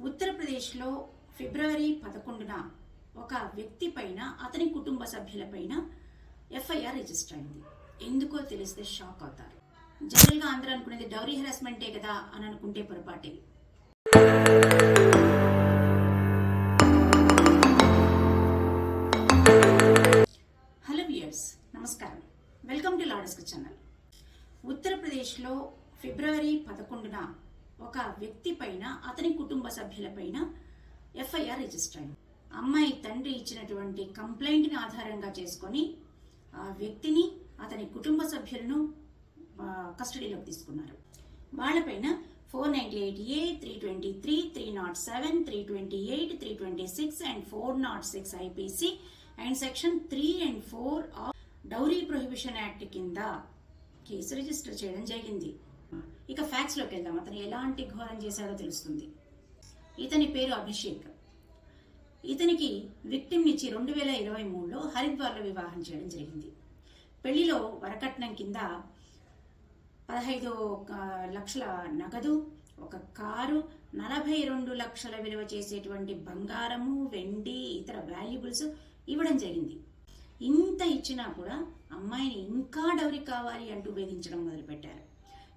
ఉత్తరప్రదేశ్లో ఫిబ్రవరి 11న ఒక వ్యక్తి పైన అతని కుటుంబ సభ్యులపైన ఎఫ్ఐఆర్ రిజిస్టర్ అయింది. ఎందుకో తెలిస్తే షాక్ అవుతారు. జనరల్గా అందరూ అనుకునేది డౌరీ హెరాస్మెంటే కదా అని అనుకుంటే పొరపాటే. హలో వ్యూయర్స్, నమస్కారం. వెల్కమ్ టు లాడస్క్ ఛానల్. ఉత్తరప్రదేశ్లో ఫిబ్రవరి 11న ఒక వ్యక్తి పైన అతని కుటుంబ సభ్యులపైన ఎఫ్ఐఆర్ రిజిస్టర్ అయింది. అమ్మాయి తండ్రి ఇచ్చినటువంటి కంప్లైంట్ని ఆధారంగా చేసుకొని ఆ వ్యక్తిని అతని కుటుంబ సభ్యులను కస్టడీలోకి తీసుకున్నారు. వాళ్ళపైన 498A, 323, 307, 328, 326 and 406 IPC and section 3 and 4 of dowry prohibition act కింద కేసు రిజిస్టర్ చేయడం జరిగింది. ఇక ఫ్యాక్ట్స్ లోకి వెళ్దాం. అతను ఎలాంటి ఘోరం చేశాడో తెలుస్తుంది. ఇతని పేరు అభిషేక్. ఇతనికి విక్టిమ్ ఇచ్చి 2023లో హరిద్వార్లో వివాహం చేయడం జరిగింది. పెళ్లిలో వరకట్నం కింద 15 లక్షల నగదు, ఒక కారు, 42 లక్షల విలువ చేసేటువంటి బంగారము, వెండి, ఇతర వాల్యుబుల్స్ ఇవ్వడం జరిగింది. ఇంత ఇచ్చినా కూడా అమ్మాయిని ఇంకా డౌరీ కావాలి అంటూ వేధించడం మొదలుపెట్టారు.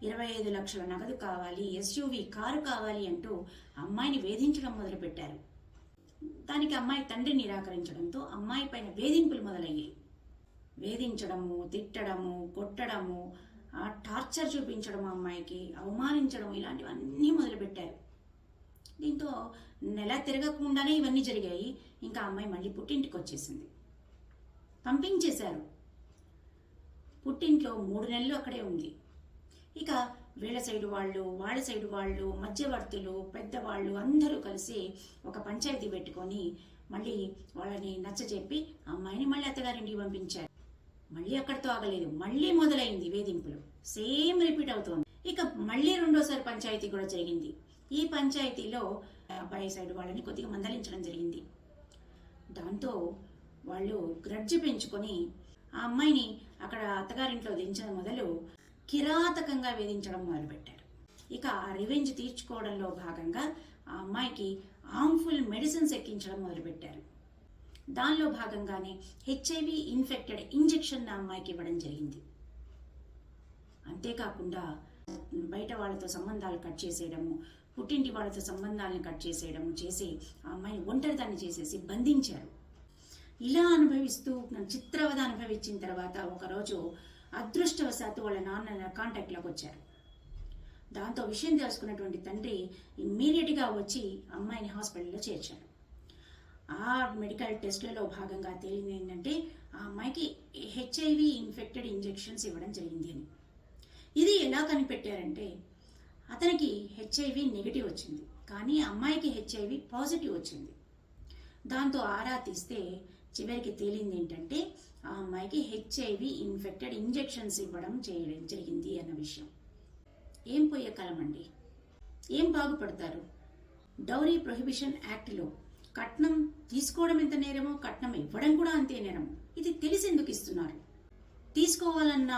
25 లక్షల నగదు కావాలి, SUV కారు కావాలి అంటూ అమ్మాయిని వేధించడం మొదలుపెట్టారు. దానికి అమ్మాయి తండ్రి నిరాకరించడంతో అమ్మాయి పైన వేధింపులు మొదలయ్యాయి. వేధించడము, తిట్టడము, కొట్టడము, టార్చర్ చూపించడం, అమ్మాయికి అవమానించడం, ఇలాంటివన్నీ మొదలుపెట్టారు. దీంతో నెల తిరగకుండానే ఇవన్నీ జరిగాయి. ఇంకా అమ్మాయి మళ్ళీ పుట్టింటికి వచ్చేసింది. పంపించేశారు. పుట్టింట్లో 3 నెలలు అక్కడే ఉంది. ఇక వీళ్ళ సైడు వాళ్ళు, వాళ్ళ సైడు వాళ్ళు, మధ్యవర్తులు, పెద్దవాళ్ళు అందరూ కలిసి ఒక పంచాయతీ పెట్టుకొని మళ్ళీ వాళ్ళని నచ్చజెప్పి అమ్మాయిని మళ్ళీ అత్తగారింటికి పంపించారు. మళ్ళీ అక్కడితో ఆగలేదు. మళ్ళీ మొదలైంది వేధింపులు. సేమ్ రిపీట్ అవుతోంది. ఇక మళ్ళీ రెండోసారి పంచాయతీ కూడా జరిగింది. ఈ పంచాయతీలో అబ్బాయి సైడ్ వాళ్ళని కొద్దిగా మందలించడం జరిగింది. దాంతో వాళ్ళు గ్రడ్జ్ పెంచుకొని ఆ అమ్మాయిని అక్కడ అత్తగారింట్లో దించడం మొదలు కిరాతకంగా వేధించడం మొదలుపెట్టారు. ఇక ఆ రివెంజ్ తీర్చుకోవడంలో భాగంగా ఆ అమ్మాయికి హార్మ్ఫుల్ మెడిసిన్స్ ఎక్కించడం మొదలుపెట్టారు. దానిలో భాగంగానే HIV ఇన్ఫెక్టెడ్ ఇంజెక్షన్ ఆ అమ్మాయికి ఇవ్వడం జరిగింది. అంతేకాకుండా బయట వాళ్ళతో సంబంధాలు కట్ చేసేయడము, పుట్టింటి వాళ్ళతో సంబంధాలను కట్ చేసేయడము చేసి ఆ అమ్మాయిని ఒంటరిదాన్ని చేసేసి బంధించారు. ఇలా అనుభవిస్తూ చిత్రవద అనుభవించిన తర్వాత ఒకరోజు అదృష్టవశాత్తు వాళ్ళ నాన్న కాంటాక్ట్లోకి వచ్చారు. దాంతో విషయం తెలుసుకున్నటువంటి తండ్రి ఇమ్మీడియట్గా వచ్చి అమ్మాయిని హాస్పిటల్లో చేర్చారు. ఆ మెడికల్ టెస్ట్లలో భాగంగా తేలింది ఏంటంటే ఆ అమ్మాయికి HIV ఇన్ఫెక్టెడ్ ఇంజెక్షన్స్ ఇవ్వడం జరిగింది అని. ఇది ఎలా కనిపెట్టారంటే అతనికి HIV నెగిటివ్ వచ్చింది, కానీ అమ్మాయికి HIV పాజిటివ్ వచ్చింది. దాంతో ఆరా తీస్తే చివరికి తేలింది ఏంటంటే ఆ అమ్మాయికి HIV ఇన్ఫెక్టెడ్ ఇంజెక్షన్స్ ఇవ్వడం చేయడం జరిగింది అన్న విషయం. ఏం పోయే కాలం అండి, ఏం బాగుపడతారు? డౌరీ ప్రొహిబిషన్ యాక్ట్లో కట్నం తీసుకోవడం ఎంత నేరమో కట్నం ఇవ్వడం కూడా అంతే నేరము. ఇది తెలిసి ఎందుకు ఇస్తున్నారు? తీసుకోవాలన్న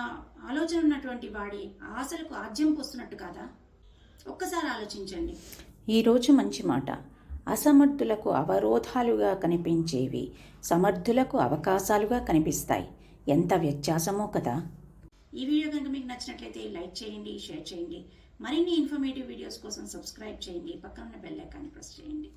ఆలోచన ఉన్నటువంటి వాడి ఆశలకు ఆజ్యం పోస్తున్నట్టు కాదా? ఒక్కసారి ఆలోచించండి. ఈరోజు మంచి మాట. అసమర్థులకు అవరోధాలుగా కనిపించేవి సమర్థులకు అవకాశాలుగా కనిపిస్తాయి. ఎంత వ్యత్యాసమో కదా. ఈ వీడియో కనుక మీకు నచ్చినట్లయితే లైక్ చేయండి, షేర్ చేయండి. మరిన్ని ఇన్ఫర్మేటివ్ వీడియోస్ కోసం సబ్స్క్రైబ్ చేయండి. పక్కన ఉన్న బెల్ ఐకాన్ని ప్రెస్ చేయండి.